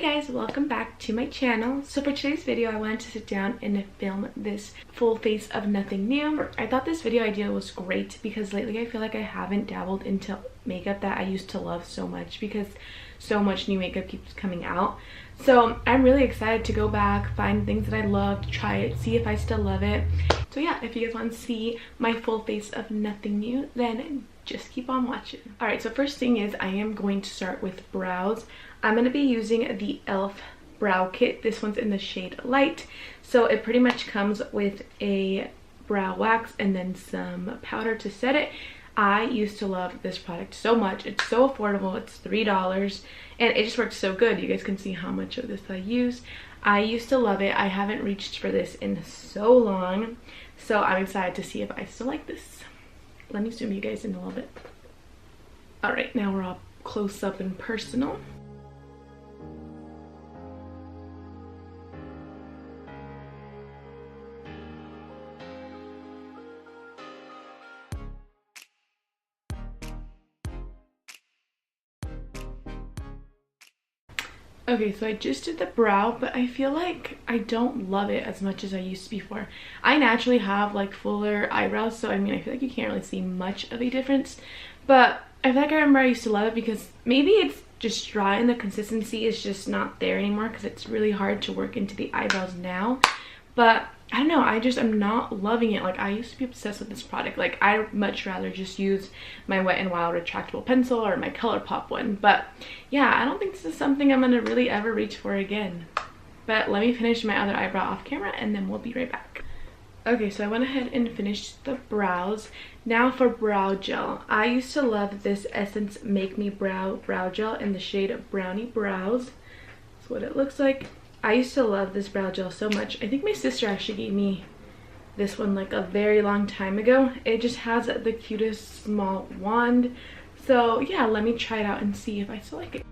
guys, welcome back to my channel. So for today's video, I wanted to sit down and film this full face of nothing new. I thought this video idea was great because lately I feel like I haven't dabbled into makeup that I used to love so much because so much new makeup keeps coming out. So I'm really excited to go back, find things that I loved, try it, see if I still love it. So yeah, if you guys want to see my full face of nothing new, then just keep on watching. Alright, so first thing is I am going to start with brows. I'm going to be using the e.l.f. brow kit. This one's in the shade Light. So it pretty much comes with a brow wax and then some powder to set it. I used to love this product so much. It's so affordable. It's $3 and it just works so good. You guys can see how much of this I use. I used to love it. I haven't reached for this in so long. So I'm excited to see if I still like this. Let me zoom you guys in a little bit. Alright, now we're all close up and personal. Okay, so I just did the brow, but I feel like I don't love it as much as I used to before. I naturally have like fuller eyebrows, so I mean I feel like you can't really see much of a difference, but I feel like I remember I used to love it because maybe it's just dry and the consistency is just not there anymore because it's really hard to work into the eyebrows now. But I don't know, I'm not loving it. Like I used to be obsessed with this product. Like I'd much rather just use my Wet n Wild retractable pencil or my ColourPop one. But yeah, I don't think this is something I'm gonna really ever reach for again. But let me finish my other eyebrow off camera and then we'll be right back. Okay, so I went ahead and finished the brows. Now for brow gel. I used to love this Essence Make Me Brow Gel in the shade Brownie Brows. That's what it looks like. I used to love this brow gel so much. I think my sister actually gave me this one like a very long time ago. It just has the cutest small wand. So yeah, let me try it out and see if I still like it.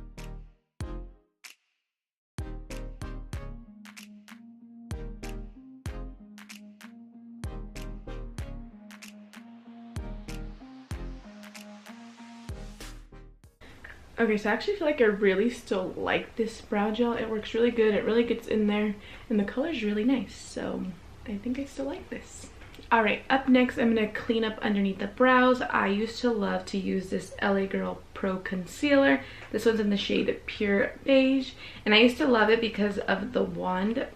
Okay, so I actually feel like I really still like this brow gel. It works really good. It really gets in there and the color is really nice. So I think I still like this. Alright, up next I'm going to clean up underneath the brows. I used to love to use this LA Girl Pro Concealer. This one's in the shade Pure Beige. And I used to love it because of the wand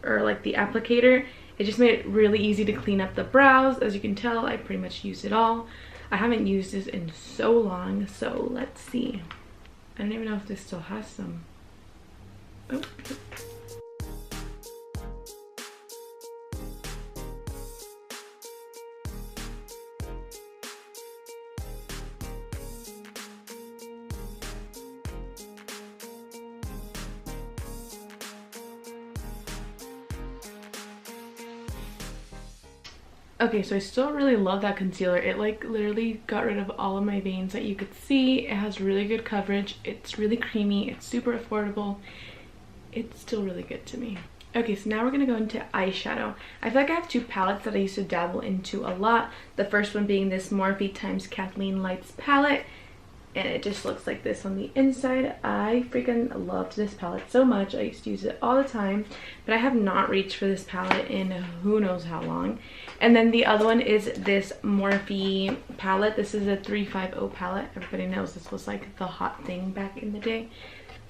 or like the applicator. It just made it really easy to clean up the brows. As you can tell, I pretty much use it all. I haven't used this in so long, so let's see. I don't even know if this still has some. Oh. Okay, so I still really love that concealer. It like literally got rid of all of my veins that you could see. It has really good coverage. It's really creamy. It's super affordable. It's still really good to me. Okay, so now we're gonna go into eyeshadow. I feel like I have two palettes that I used to dabble into a lot. The first one being this Morphe x Kathleen Lights palette. And it just looks like this on the inside. I freaking loved this palette so much. I used to use it all the time, but I have not reached for this palette in who knows how long. And then the other one is this Morphe palette. This is a 350 palette. Everybody knows this was like the hot thing back in the day.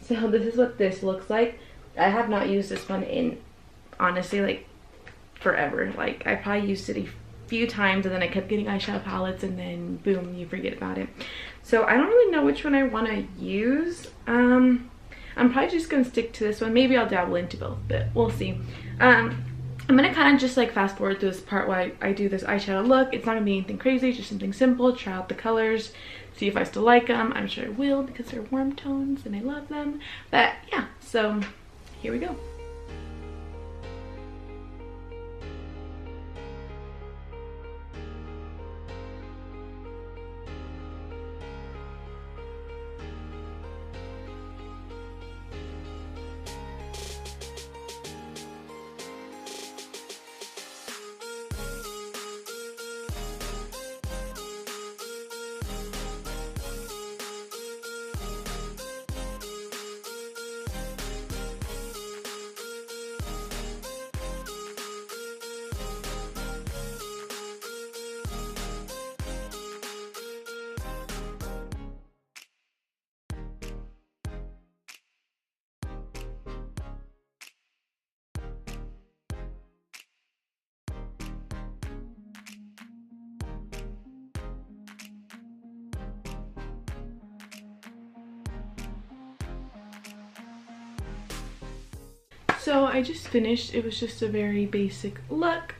So this is what this looks like. I have not used this one in, honestly, like forever. Like I probably used it a few times and then I kept getting eyeshadow palettes and then boom, you forget about it. So I don't really know which one I want to use. I'm probably just gonna stick to this one. Maybe I'll dabble into both, but we'll see. I'm gonna kind of just like fast forward through this part while I do this eyeshadow look. It's not gonna be anything crazy, just something simple. Try out the colors, see if I still like them. I'm sure I will because they're warm tones and I love them. But yeah, so here we go. So I just finished. It was just a very basic look,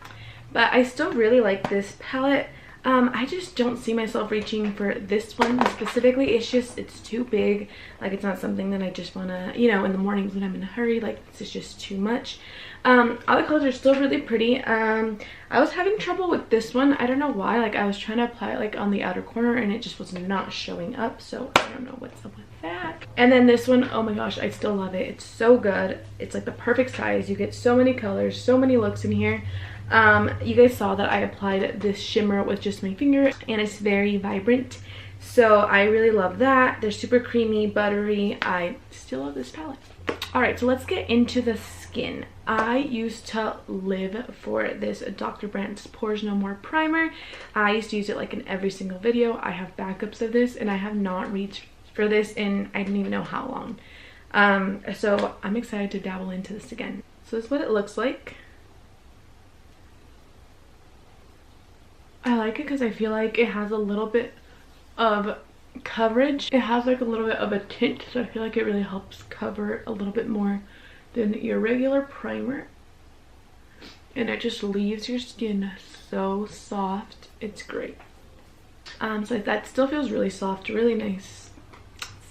but I still really like this palette. I just don't see myself reaching for this one specifically. It's too big. Like, it's not something that I just want to, you know, in the mornings when I'm in a hurry, like, this is just too much. All the colors are still really pretty. I was having trouble with this one. I don't know why. Like, I was trying to apply it like on the outer corner and it just was not showing up, so I don't know what's up with that. And then this one, oh my gosh, I still love it. It's so good. It's like the perfect size. You get so many colors, so many looks in here. You guys saw that I applied this shimmer with just my finger and it's very vibrant, so I really love that. They're super creamy, buttery. I still love this palette. All right, so let's get into the skin. I used to live for this Dr. Brandt's Pores No More primer. I used to use it like in every single video. I have backups of this and I have not reached for this in I don't even know how long. So I'm excited to dabble into this again. So this is what it looks like. I like it because I feel like it has a little bit of coverage. It has like a little bit of a tint, so I feel like it really helps cover a little bit more than your regular primer. And it just leaves your skin so soft. It's great. So that still feels really soft, really nice.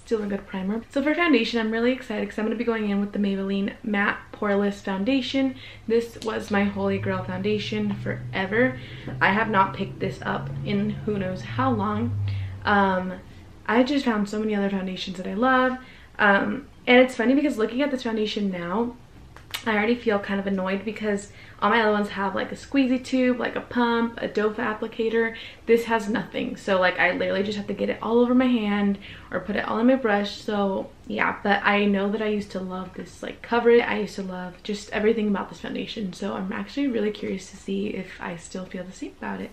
Still a good primer. So for foundation, I'm really excited because I'm going to be going in with the Maybelline Matte Poreless Foundation. This was my holy grail foundation forever. I have not picked this up in who knows how long. I just found so many other foundations that I love. And it's funny because looking at this foundation now, I already feel kind of annoyed because all my other ones have like a squeezy tube, like a pump, a doe foot applicator. This has nothing, so like I literally just have to get it all over my hand or put it all in my brush. So yeah, but I know that I used to love this like coverage. I used to love just everything about this foundation, so I'm actually really curious to see if I still feel the same about it.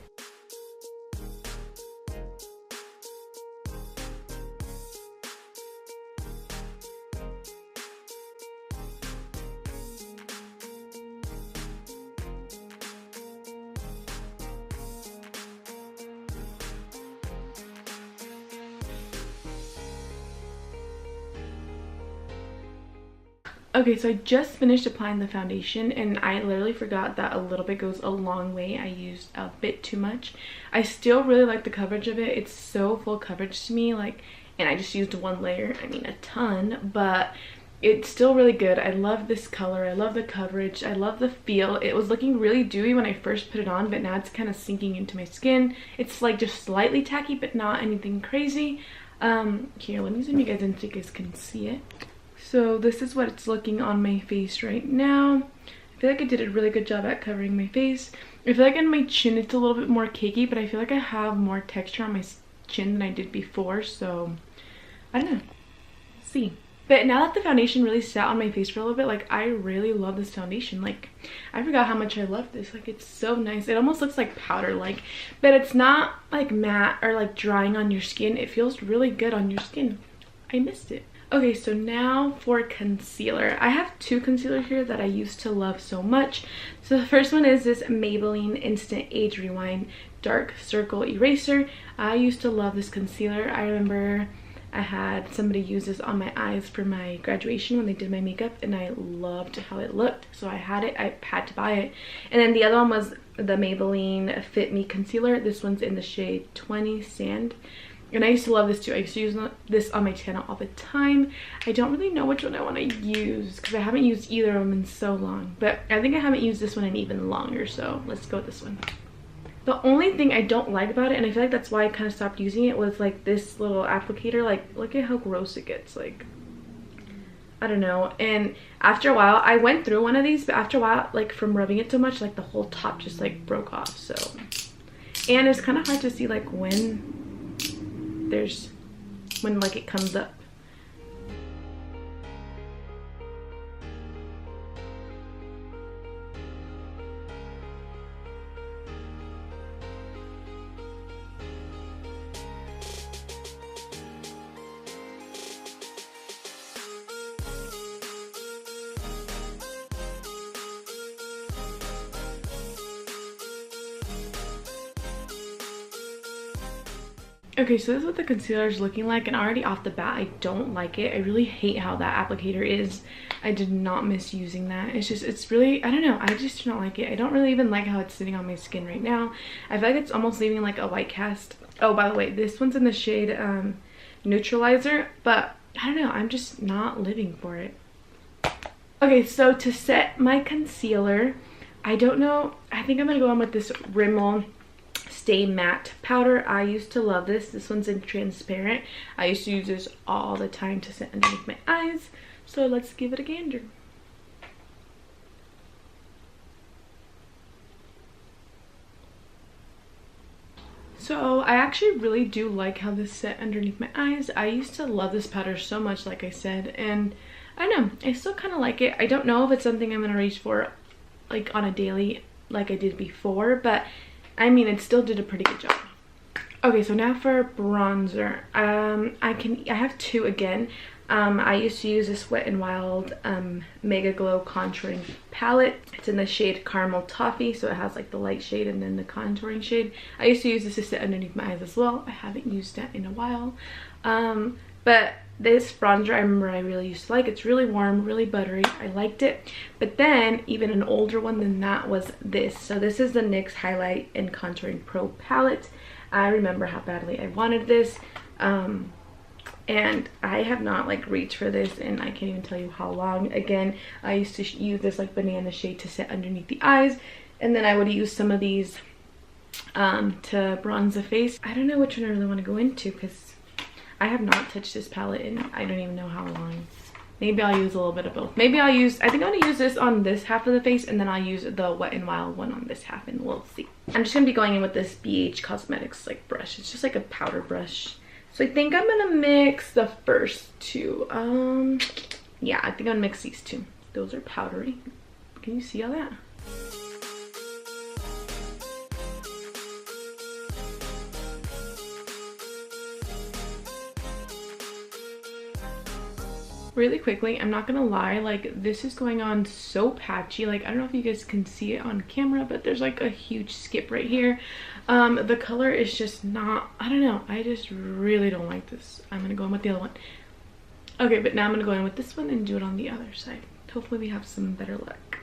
Okay, so I just finished applying the foundation and I literally forgot that a little bit goes a long way. I used a bit too much. I still really like the coverage of it. It's so full coverage to me, like, and I just used one layer, I mean a ton, but it's still really good. I love this color. I love the coverage. I love the feel. It was looking really dewy when I first put it on, but now it's kind of sinking into my skin. It's like just slightly tacky, but not anything crazy. Here, let me zoom you guys in so you guys can see it. So this is what it's looking on my face right now. I feel like I did a really good job at covering my face. I feel like on my chin it's a little bit more cakey, but I feel like I have more texture on my chin than I did before, so I don't know. Let's see. But now that the foundation really sat on my face for a little bit, like, I really love this foundation. Like, I forgot how much I love this. Like, it's so nice. It almost looks like powder, like, but it's not like matte or like drying on your skin. It feels really good on your skin. I missed it. Okay, so now for concealer. I have two concealers here that I used to love so much. So the first one is this Maybelline Instant Age Rewind Dark Circle Eraser. I used to love this concealer. I remember I had somebody use this on my eyes for my graduation when they did my makeup, and I loved how it looked. So I had it. I had to buy it. And then the other one was the Maybelline Fit Me Concealer. This one's in the shade 20 Sand. And I used to love this too. I used to use this on my channel all the time. I don't really know which one I want to use because I haven't used either of them in so long. But I think I haven't used this one in even longer, so let's go with this one. The only thing I don't like about it, and I feel like that's why I kind of stopped using it, was like this little applicator. Like, look at how gross it gets. Like, I don't know. And after a while, I went through one of these, but after a while, like from rubbing it so much, like the whole top just like broke off. So, and it's kind of hard to see like when like it comes up. Okay, so this is what the concealer is looking like, and already off the bat, I don't like it. I really hate how that applicator is. I did not miss using that. It's just, it's really, I don't know, I just do not like it. I don't really even like how it's sitting on my skin right now. I feel like it's almost leaving like a white cast. Oh, by the way, this one's in the shade Neutralizer, but I don't know, I'm just not living for it. Okay, so to set my concealer, I don't know, I think I'm gonna go on with this Rimmel Stay Matte powder. I used to love this. This one's in transparent. I used to use this all the time to set underneath my eyes. So let's give it a gander. So I actually really do like how this set underneath my eyes. I used to love this powder so much, like I said, and I don't know, I still kind of like it. I don't know if it's something I'm gonna reach for like on a daily like I did before, but I mean, it still did a pretty good job. Okay, so now for bronzer. I have two again. I used to use this Wet n Wild Mega Glow contouring palette. It's in the shade Caramel Toffee, so it has like the light shade and then the contouring shade. I used to use this to set underneath my eyes as well. I haven't used that in a while. But this bronzer I remember I really used to like. It's really warm, really buttery. I liked it. But then even an older one than that was this. So this is the NYX Highlight and Contouring Pro palette. I remember how badly I wanted this. And I have not like reached for this and I can't even tell you how long. Again, I used to use this like banana shade to set underneath the eyes, and then I would use some of these to bronze the face. I don't know which one I really want to go into because I have not touched this palette in I don't even know how long. Maybe I'll use a little bit of both. Maybe I'll use, I think I'm gonna use this on this half of the face, and then I'll use the Wet n Wild one on this half, and we'll see. I'm just gonna be going in with this BH Cosmetics like brush. It's just like a powder brush. So I think I'm gonna mix the first two. Yeah, I think I'm gonna mix these two. Those are powdery. Can you see all that? Really quickly, I'm not gonna lie, like this is going on so patchy. Like I don't know if you guys can see it on camera, but there's like a huge skip right here. The color is just not, I don't know, I just really don't like this. I'm gonna go in with the other one. Okay, but now I'm gonna go in with this one and do it on the other side. Hopefully we have some better luck.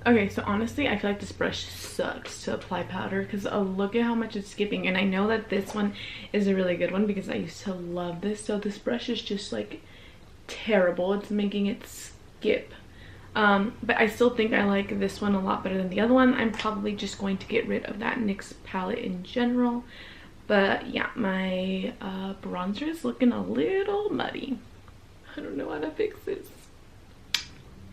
Okay, so honestly, I feel like this brush sucks to apply powder because look at how much it's skipping. And I know that this one is a really good one because I used to love this. So this brush is just like terrible. It's making it skip. But I still think I like this one a lot better than the other one. I'm probably just going to get rid of that NYX palette in general. But yeah, my bronzer is looking a little muddy. I don't know how to fix this.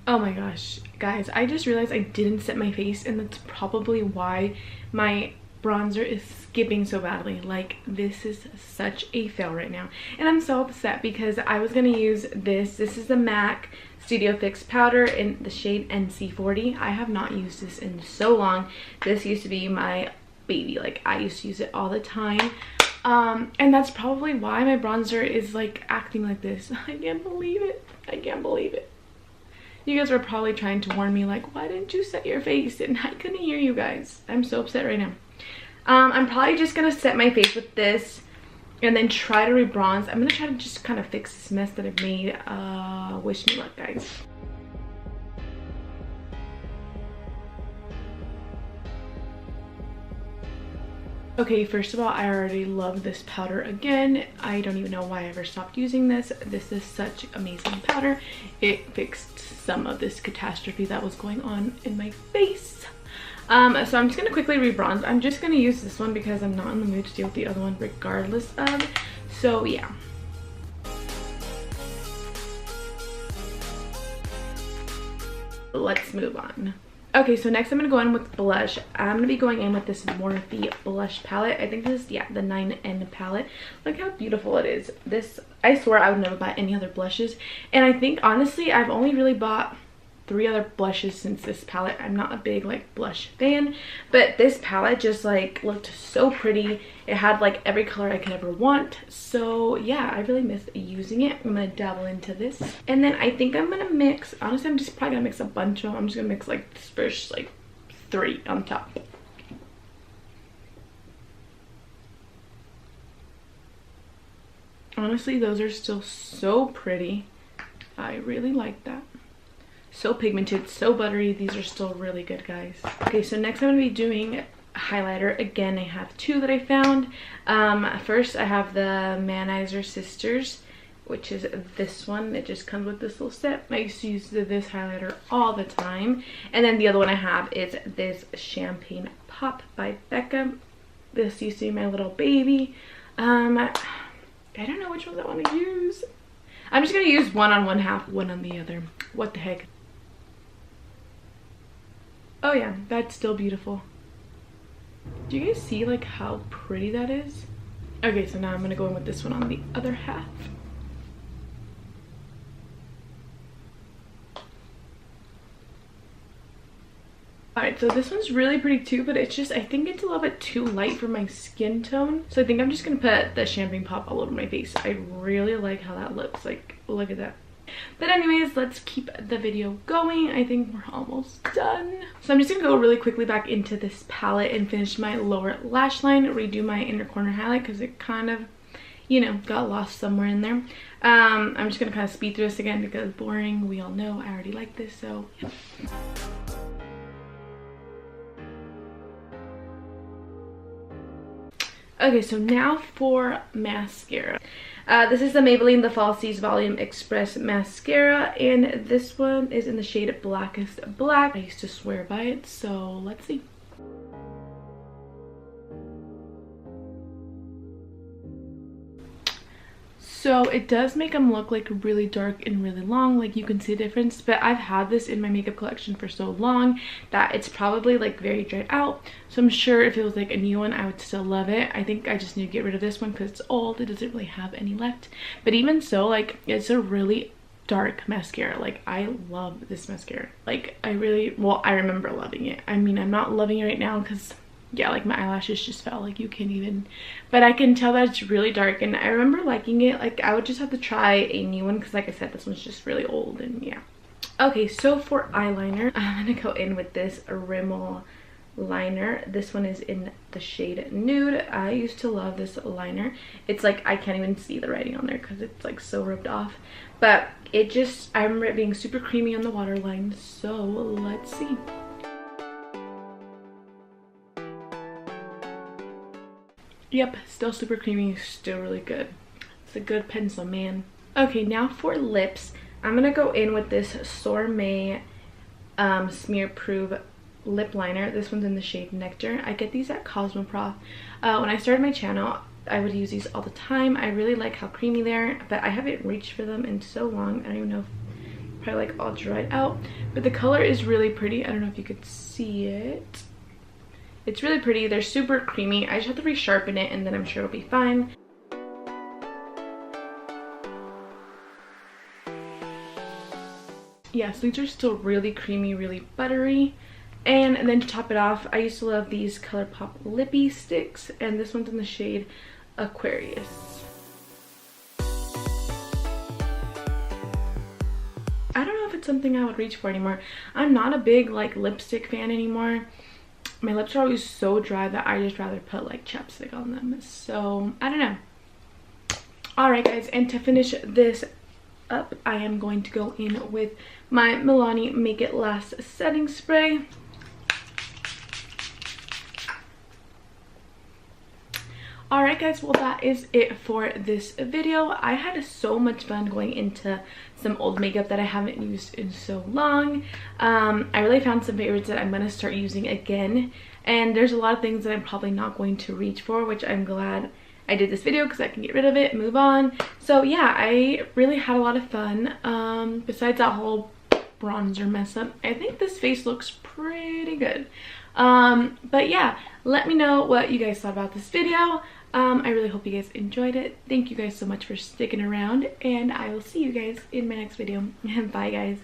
Oh my gosh, guys, I just realized I didn't set my face, and that's probably why my bronzer is skipping so badly. Like, this is such a fail right now. And I'm so upset because I was gonna use this. This is the MAC Studio Fix powder in the shade NC40. I have not used this in so long. This used to be my baby. Like, I used to use it all the time. And that's probably why my bronzer is like acting like this. I can't believe it. I can't believe it. You guys were probably trying to warn me like, why didn't you set your face? And I couldn't hear you guys. I'm so upset right now. I'm probably just gonna set my face with this and then try to rebronze. I'm gonna try to just kind of fix this mess that I've made. Wish me luck, guys. Okay, first of all, I already love this powder again. I don't even know why I ever stopped using this. This is such amazing powder. It fixed some of this catastrophe that was going on in my face. So I'm just gonna quickly rebronze. I'm just gonna use this one because I'm not in the mood to deal with the other one regardless of. So yeah. Let's move on. Okay, so next I'm gonna go in with blush. I'm gonna be going in with this Morphe blush palette. I think this is, yeah, the 9N palette. Look how beautiful it is. This, I swear I would never buy any other blushes. And I think, honestly, I've only really bought 3 other blushes since this palette. I'm not a big like blush fan, but this palette just like looked so pretty. It had like every color I could ever want. So yeah, I really miss using it. I'm gonna dabble into this, and then I think I'm gonna mix, honestly I'm just probably gonna mix a bunch of them. I'm just gonna mix like this first like 3 on top. Honestly, those are still so pretty. I really like that. So pigmented, so buttery. These are still really good, guys. Okay, so next I'm gonna be doing highlighter. Again, I have 2 that I found. First I have the Manizer Sisters, which is this one. It just comes with this little set. I used to use this highlighter all the time. And then the other one I have is this Champagne Pop by Becca. This used to be my little baby. I don't know which ones I want to use. I'm just gonna use one on one half, one on the other. What the heck? Oh yeah, that's still beautiful. Do you guys see like how pretty that is? Okay, so now I'm gonna go in with this one on the other half. Alright, so this one's really pretty too, but it's just, I think it's a little bit too light for my skin tone. So I think I'm just gonna put the Champagne Pop all over my face. I really like how that looks. Like, look at that. But anyways, let's keep the video going. I think we're almost done. So I'm just gonna go really quickly back into this palette and finish my lower lash line, redo my inner corner highlight because it kind of, you know, got lost somewhere in there. I'm just gonna kind of speed through this again because it's boring. We all know I already like this, so yeah. Okay, so now for mascara. This is the Maybelline The Falsies Volume Express Mascara, and this one is in the shade Blackest Black. I used to swear by it, so let's see. So it does make them look like really dark and really long, like you can see the difference, but I've had this in my makeup collection for so long that it's probably like very dried out. So I'm sure if it was like a new one I would still love it. I think I just need to get rid of this one because it's old. It doesn't really have any left, but even so, like, it's a really dark mascara. Like, I love this mascara. Like, I remember loving it. I mean, I'm not loving it right now because yeah, like my eyelashes just fell, like you can't even, but I can tell that it's really dark, and I remember liking it. Like, I would just have to try a new one because like I said, this one's just really old, and yeah. Okay, so for eyeliner, I'm gonna go in with this Rimmel liner. This one is in the shade Nude. I used to love this liner. It's like I can't even see the writing on there because it's like so rubbed off, but it just, I remember it being super creamy on the waterline. So let's see. Yep, still super creamy, still really good. It's a good pencil, man. Okay, now for lips. I'm gonna go in with this Sorbet Smear Proof lip liner. This one's in the shade Nectar. I get these at Cosmoprof. When I started my channel, I would use these all the time. I really like how creamy they are, but I haven't reached for them in so long. I don't even know if probably like all dried out, but the color is really pretty. I don't know if you could see it. It's really pretty. They're super creamy. I just have to resharpen it and then I'm sure it'll be fine. Yeah, so these are still really creamy, really buttery. And then to top it off, I used to love these ColourPop Lippy Sticks, and this one's in the shade Aquarius. I don't know if it's something I would reach for anymore. I'm not a big like lipstick fan anymore. My lips are always so dry that I just rather put like chapstick on them. So I don't know. Alright guys, and to finish this up, I am going to go in with my Milani Make It Last setting spray. Alright guys, well that is it for this video. I had so much fun going into some old makeup that I haven't used in so long. I really found some favorites that I'm going to start using again, and there's a lot of things that I'm probably not going to reach for, which I'm glad I did this video because I can get rid of it, move on. So yeah, I really had a lot of fun. Besides that whole bronzer mess up, I think this face looks pretty good. But yeah, let me know what you guys thought about this video. I really hope you guys enjoyed it. Thank you guys so much for sticking around, and I will see you guys in my next video. Bye guys.